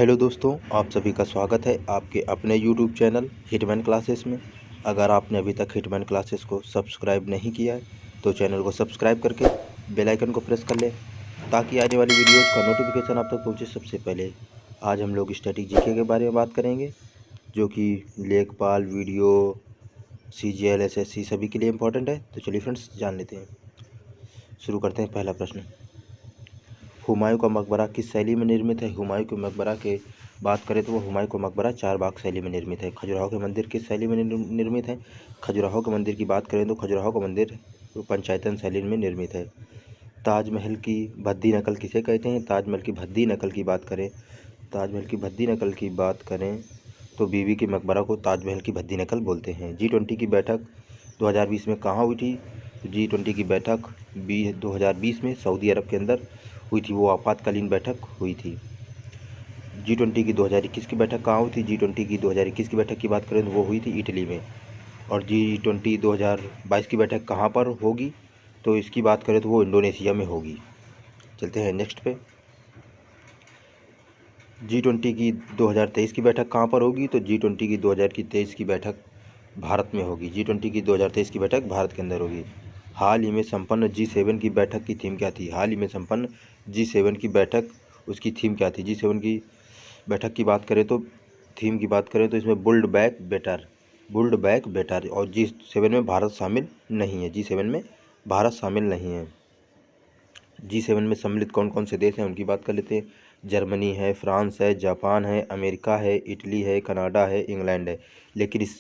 Hello दोस्तों, आप सभी का स्वागत है आपके अपने यूट्यूब चैनल हिटमैन क्लासेस में। अगर आपने अभी तक हिटमैन क्लासेस को सब्सक्राइब नहीं किया है तो चैनल को सब्सक्राइब करके बेल आइकन को प्रेस कर ले ताकि आने वाली वीडियोस का नोटिफिकेशन आप तक पहुंचे सबसे पहले। आज हम लोग स्टैटिक जीके के बारे में बात करेंगे, जो कि लेखपाल, वीडियो, CGL, SSC सभी के लिए इम्पोर्टेंट है। तो चलिए फ्रेंड्स, जान लेते हैं। शुरू करते हैं। पहला प्रश्न, हुमायूं का मकबरा किस शैली में निर्मित है? हुमायूं के मकबरा के बात करें तो वो हुमायूं का मकबरा चारबाग शैली में निर्मित है। खजुराहो के मंदिर किस शैली में निर्मित है? खजुराहो के मंदिर की बात करें तो खजुराहो का मंदिर पंचायतन शैली में निर्मित है। ताजमहल की भद्दी नकल किसे कहते हैं? ताजमहल की भद्दी नकल की बात करें ताजमहल की भद्दी नकल की बात करें तो बीबी के मकबरा को ताजमहल की भद्दी नकल बोलते हैं। G20 की बैठक 2020 में कहाँ हुई थी? G20 की बैठक 2020 में सऊदी अरब के अंदर हुई थी। वो आपातकालीन बैठक हुई थी। G20 की 2021 की बैठक कहाँ हुई थी? G20 की 2021 की बैठक की बात करें तो वो हुई थी इटली में। और G20 2022 की बैठक कहाँ पर होगी? तो इसकी बात करें तो वो इंडोनेशिया में होगी। चलते हैं नेक्स्ट पे। G20 की 2023 की बैठक कहाँ पर होगी? तो G20 की 2023 की बैठक भारत में होगी। G20 की 2023 की बैठक भारत के अंदर होगी। हाल ही में संपन्न G7 की बैठक की थीम क्या थी? हाल ही में संपन्न G7 की बैठक, उसकी थीम क्या थी? G7 की बैठक की बात करें तो थीम की बात करें तो इसमें बुल्ड बैक बेटर। और G7 में भारत शामिल नहीं है। G7 में भारत शामिल नहीं है। G7 में सम्मिलित कौन कौन से देश हैं उनकी बात कर लेते हैं। जर्मनी है, फ्रांस है, जापान है, अमेरिका है, इटली है, कनाडा है, इंग्लैंड है। लेकिन इस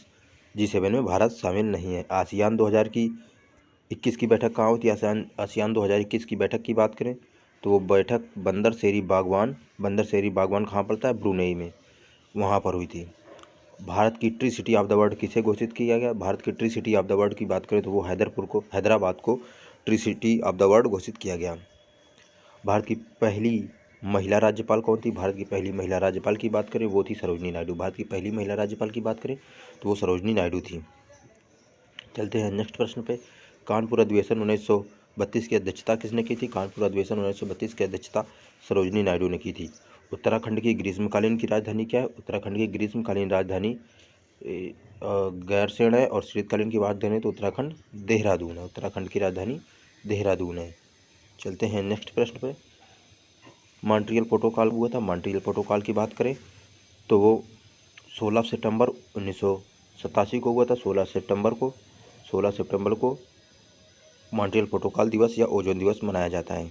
G7 में भारत शामिल नहीं है। आसियान 2021 की बैठक कहाँ हुई थी? आसियान 2021 की बैठक की बात करें तो वो बैठक बंदर शेरी बागवान कहाँ पड़ता है? ब्रुनेई में, वहाँ पर हुई थी। भारत की tree city of the world किसे घोषित किया गया? भारत की tree city of the world की बात करें तो वो हैदराबाद को tree city of the world घोषित किया गया। भारत की पहली महिला राज्यपाल कौन थी? भारत की पहली महिला राज्यपाल की बात करें वो थी सरोजनी नायडू। भारत की पहली महिला राज्यपाल की बात करें तो वो सरोजनी नायडू थी। चलते हैं नेक्स्ट प्रश्न पे। कानपुर अधिवेशन 1932 की अध्यक्षता किसने की थी? कानपुर अधिवेशन 1932 की अध्यक्षता सरोजनी नायडू ने की थी। उत्तराखंड की ग्रीष्मकालीन की राजधानी क्या है? उत्तराखंड की ग्रीष्मकालीन राजधानी गैरसैंण है। और शीतकालीन की बात करें तो उत्तराखंड देहरादून है। उत्तराखंड की राजधानी देहरादून है। चलते हैं नेक्स्ट प्रश्न पे। मॉन्ट्रियल प्रोटोकॉल हुआ था। मॉन्ट्रियल प्रोटोकॉल की बात करें तो वो 16 सितंबर 1987 को हुआ था। 16 सितंबर को मॉन्ट्रियल प्रोटोकॉल दिवस या ओजोन दिवस मनाया जाता है।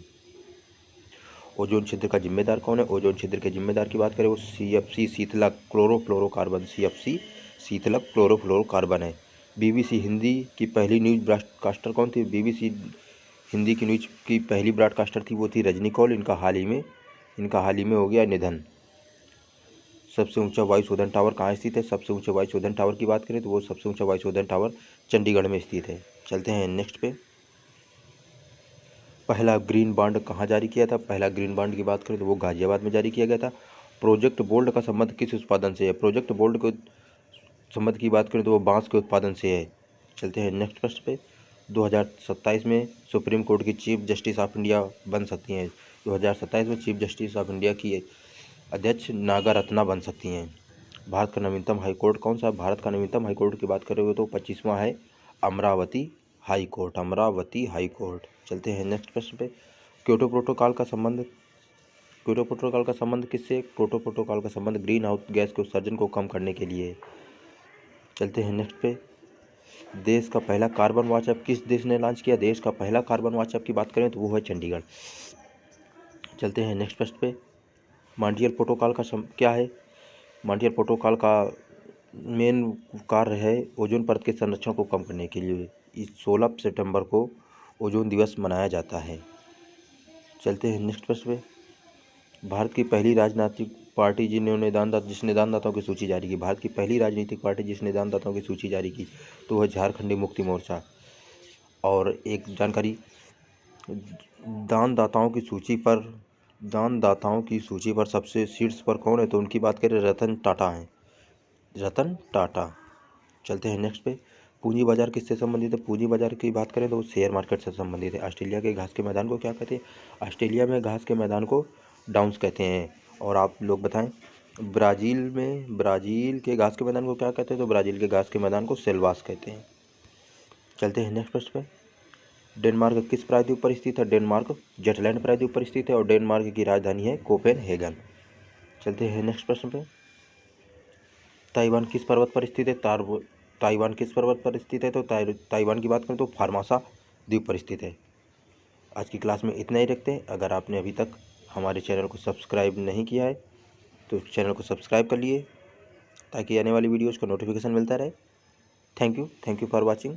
ओजोन छिद्र का जिम्मेदार कौन है? ओजोन छिद्र के जिम्मेदार की बात करें वो CFC शीतलक क्लोरोफ्लोरोकार्बन CFC शीतलक क्लोरोफ्लोरोकार्बन है। BBC हिंदी की पहली न्यूज ब्रॉडकास्टर कौन थी? BBC हिंदी की न्यूज की पहली ब्रॉडकास्टर थी वो थी रजनी कौल। इनका हाल ही में हो गया निधन। सबसे ऊंचा वायुशोधन टावर कहाँ स्थित है? सबसे ऊंचा वायुशोधन टावर की बात करें तो वो सबसे ऊंचा वायुशोधन टावर चंडीगढ़ में स्थित है। चलते हैं नेक्स्ट पे। पहला ग्रीन बॉन्ड कहाँ जारी किया था? पहला ग्रीन बॉन्ड की बात करें तो वो गाजियाबाद में जारी किया गया था। प्रोजेक्ट बोल्ड का संबंध किस उत्पादन से है? प्रोजेक्ट बोल्ड के संबंध की बात करें तो वो बांस के उत्पादन से है। चलते हैं नेक्स्ट प्रश्न पे। 2027 में सुप्रीम कोर्ट की चीफ जस्टिस ऑफ इंडिया बन सकती हैं। 2027 में चीफ जस्टिस ऑफ इंडिया की अध्यक्ष नागा रत्ना बन सकती हैं। भारत का नवीनतम हाईकोर्ट कौन सा? भारत का नवीनतम हाईकोर्ट की बात करेंगे तो 25वां है अमरावती हाईकोर्ट। चलते हैं नेक्स्ट प्रश्न पे। क्योटो प्रोटोकॉल का संबंध किससे? क्योटो प्रोटोकॉल का संबंध ग्रीन हाउस गैस के उत्सर्जन को कम करने के लिए। चलते हैं नेक्स्ट पे। देश का पहला कार्बन वॉच ऐप किस देश ने लॉन्च किया? देश का पहला कार्बन वॉच ऐप की बात करें तो वो है चंडीगढ़। चलते हैं नेक्स्ट प्रश्न पे। मॉन्ट्रियल प्रोटोकॉल का क्या है? मॉन्ट्रियल प्रोटोकॉल का मेन कार्य है ओजोन परत के संरक्षण को कम करने के लिए। इस 16 सितंबर को ओजोन दिवस मनाया जाता है। चलते हैं नेक्स्ट प्रश्न पे। भारत की पहली राजनीतिक पार्टी जिसने दानदाताओं की सूची जारी की। भारत की पहली राजनीतिक पार्टी जिसने दानदाताओं की सूची जारी की तो वह झारखंडी मुक्ति मोर्चा। और एक जानकारी, दानदाताओं की सूची पर सबसे शीर्ष पर कौन है? तो उनकी बात करें रतन टाटा। चलते हैं नेक्स्ट पे। पूंजी बाजार किससे संबंधित है? पूंजी बाजार की बात करें तो वो शेयर मार्केट से संबंधित है। ऑस्ट्रेलिया के घास के मैदान को क्या कहते हैं? ऑस्ट्रेलिया में घास के मैदान को डाउन्स कहते हैं। और आप लोग बताएं ब्राज़ील के घास के मैदान को क्या कहते हैं? तो ब्राज़ील के घास के मैदान को सेल्वास कहते हैं। चलते हैं नेक्स्ट प्रश्न पे। डेनमार्क किस प्रायद्वीप पर स्थित है? डेनमार्क जटलैंड प्रायद्वीप पर स्थित है और डेनमार्क की राजधानी है कोपेनहेगन। चलते हैं नेक्स्ट प्रश्न पे। ताइवान किस पर्वत पर स्थित है? ताइवान किस पर्वत पर स्थित है? तो ताइवान की बात करें तो फार्मासा द्वीप पर स्थित है। आज की क्लास में इतना ही रखते हैं। अगर आपने अभी तक हमारे चैनल को सब्सक्राइब नहीं किया है तो चैनल को सब्सक्राइब कर लिए ताकि आने वाली वीडियोज़ का नोटिफिकेशन मिलता रहे। Thank you for watching.